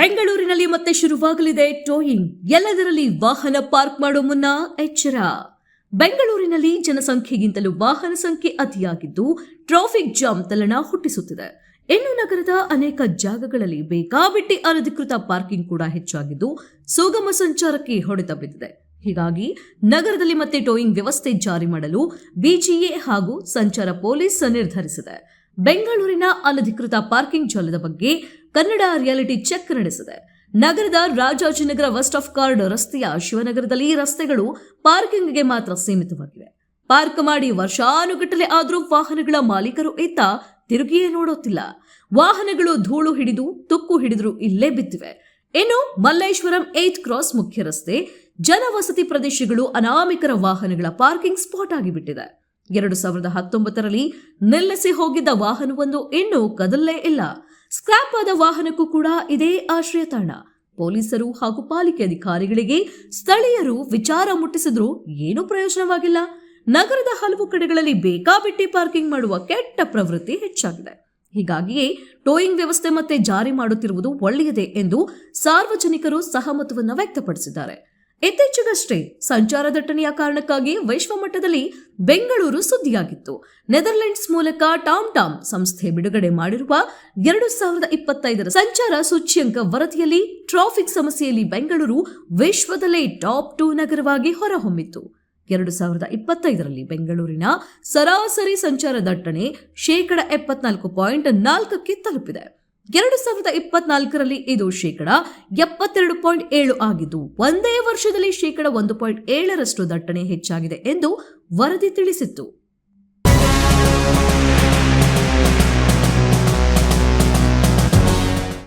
ಬೆಂಗಳೂರಿನಲ್ಲಿ ಮತ್ತೆ ಶುರುವಾಗಲಿದೆ ಟೋಯಿಂಗ್. ಎಲ್ಲದರಲ್ಲಿ ವಾಹನ ಪಾರ್ಕ್ ಮಾಡುವ ಮುನ್ನ ಎಚ್ಚರ. ಬೆಂಗಳೂರಿನಲ್ಲಿ ಜನಸಂಖ್ಯೆಗಿಂತಲೂ ವಾಹನ ಸಂಖ್ಯೆ ಅತಿಯಾಗಿದ್ದು ಟ್ರಾಫಿಕ್ ಜಾಮ್ ತಲ್ಲಣ ಹುಟ್ಟಿಸುತ್ತಿದೆ. ಇನ್ನು ನಗರದ ಅನೇಕ ಜಾಗಗಳಲ್ಲಿ ಬೇಕಾಬಿಟ್ಟಿ ಅನಧಿಕೃತ ಪಾರ್ಕಿಂಗ್ ಕೂಡ ಹೆಚ್ಚಾಗಿದ್ದು ಸುಗಮ ಸಂಚಾರಕ್ಕೆ ಹೊಡೆತ ಬಿದ್ದಿದೆ. ಹೀಗಾಗಿ ನಗರದಲ್ಲಿ ಮತ್ತೆ ಟೋಯಿಂಗ್ ವ್ಯವಸ್ಥೆ ಜಾರಿ ಮಾಡಲು ಬಿಜಿಎ ಹಾಗೂ ಸಂಚಾರ ಪೊಲೀಸ್ ನಿರ್ಧರಿಸಿದೆ. ಬೆಂಗಳೂರಿನ ಅನಧಿಕೃತ ಪಾರ್ಕಿಂಗ್ ಜಾಲದ ಬಗ್ಗೆ ಕನ್ನಡ ರಿಯಾಲಿಟಿ ಚೆಕ್ ನಡೆಸಿದೆ. ನಗರದ ರಾಜಾಜಿನಗರ ವೆಸ್ಟ್ ಆಫ್ ಕಾರ್ಡ್ ರಸ್ತೆಯ ಶಿವನಗರದಲ್ಲಿ ರಸ್ತೆಗಳು ಪಾರ್ಕಿಂಗ್ಗೆ ಮಾತ್ರ ಸೀಮಿತವಾಗಿವೆ. ಪಾರ್ಕ್ ಮಾಡಿ ವರ್ಷಾನುಗಟ್ಟಲೆ ಆದರೂ ವಾಹನಗಳ ಮಾಲೀಕರು ಇತ್ತ ತಿರುಗಿಯೇ ನೋಡುತ್ತಿಲ್ಲ. ವಾಹನಗಳು ಧೂಳು ಹಿಡಿದು ತುಕ್ಕು ಹಿಡಿದ್ರು ಇಲ್ಲೇ ಬಿದ್ದಿವೆ. ಇನ್ನು ಮಲ್ಲೇಶ್ವರಂ 8th ಕ್ರಾಸ್ ಮುಖ್ಯ ರಸ್ತೆ ಜನವಸತಿ ಪ್ರದೇಶಗಳು ಅನಾಮಿಕರ ವಾಹನಗಳ ಪಾರ್ಕಿಂಗ್ ಸ್ಪಾಟ್ ಆಗಿಬಿಟ್ಟಿದೆ. 2019ರಲ್ಲಿ ನಿಲ್ಲಿಸಿ ಹೋಗಿದ್ದ ವಾಹನವೊಂದು ಇನ್ನೂ ಕದಲ್ಲೇ ಇಲ್ಲ. ಸ್ಕ್ರಾಪ್ ಆದ ವಾಹನಕ್ಕೂ ಕೂಡ ಇದೇ ಆಶ್ರಯ ತಾಣ. ಪೊಲೀಸರು ಹಾಗೂ ಪಾಲಿಕೆ ಅಧಿಕಾರಿಗಳಿಗೆ ಸ್ಥಳೀಯರು ವಿಚಾರ ಮುಟ್ಟಿಸಿದ್ರೂ ಏನೂ ಪ್ರಯೋಜನವಾಗಿಲ್ಲ. ನಗರದ ಹಲವು ಕಡೆಗಳಲ್ಲಿ ಬೇಕಾಬಿಟ್ಟಿ ಪಾರ್ಕಿಂಗ್ ಮಾಡುವ ಕೆಟ್ಟ ಪ್ರವೃತ್ತಿ ಹೆಚ್ಚಾಗಿದೆ. ಹೀಗಾಗಿಯೇ ಟೋಯಿಂಗ್ ವ್ಯವಸ್ಥೆ ಮತ್ತೆ ಜಾರಿ ಮಾಡುತ್ತಿರುವುದು ಒಳ್ಳೆಯದೇ ಎಂದು ಸಾರ್ವಜನಿಕರು ಸಹಮತವನ್ನು ವ್ಯಕ್ತಪಡಿಸಿದ್ದಾರೆ. ಇತ್ತೀಚೆಗಷ್ಟೇ ಸಂಚಾರ ದಟ್ಟಣೆಯ ಕಾರಣಕ್ಕಾಗಿ ವಿಶ್ವಮಟ್ಟದಲ್ಲಿ ಬೆಂಗಳೂರು ಸುದ್ದಿಯಾಗಿತ್ತು. ನೆದರ್ಲೆಂಡ್ಸ್ ಮೂಲಕ ಟಾಮ್ ಸಂಸ್ಥೆ ಬಿಡುಗಡೆ ಮಾಡಿರುವ 2025ರ ಸಂಚಾರ ಸೂಚ್ಯಂಕ ವರದಿಯಲ್ಲಿ ಟ್ರಾಫಿಕ್ ಸಮಸ್ಯೆಯಲ್ಲಿ ಬೆಂಗಳೂರು ವಿಶ್ವದಲ್ಲೇ ಟಾಪ್ 2 ನಗರವಾಗಿ ಹೊರಹೊಮ್ಮಿತ್ತು. 2025ರಲ್ಲಿ ಬೆಂಗಳೂರಿನ ಸರಾಸರಿ ಸಂಚಾರ ದಟ್ಟಣೆ 74.4ಕ್ಕೆ ತಲುಪಿದೆ. 2024ರಲ್ಲಿ ಇದು 72.7 ಆಗಿದ್ದು ಒಂದೇ ವರ್ಷದಲ್ಲಿ 1.7ರಷ್ಟು ದಟ್ಟಣೆ ಹೆಚ್ಚಾಗಿದೆ ಎಂದು ವರದಿ ತಿಳಿಸಿತ್ತು.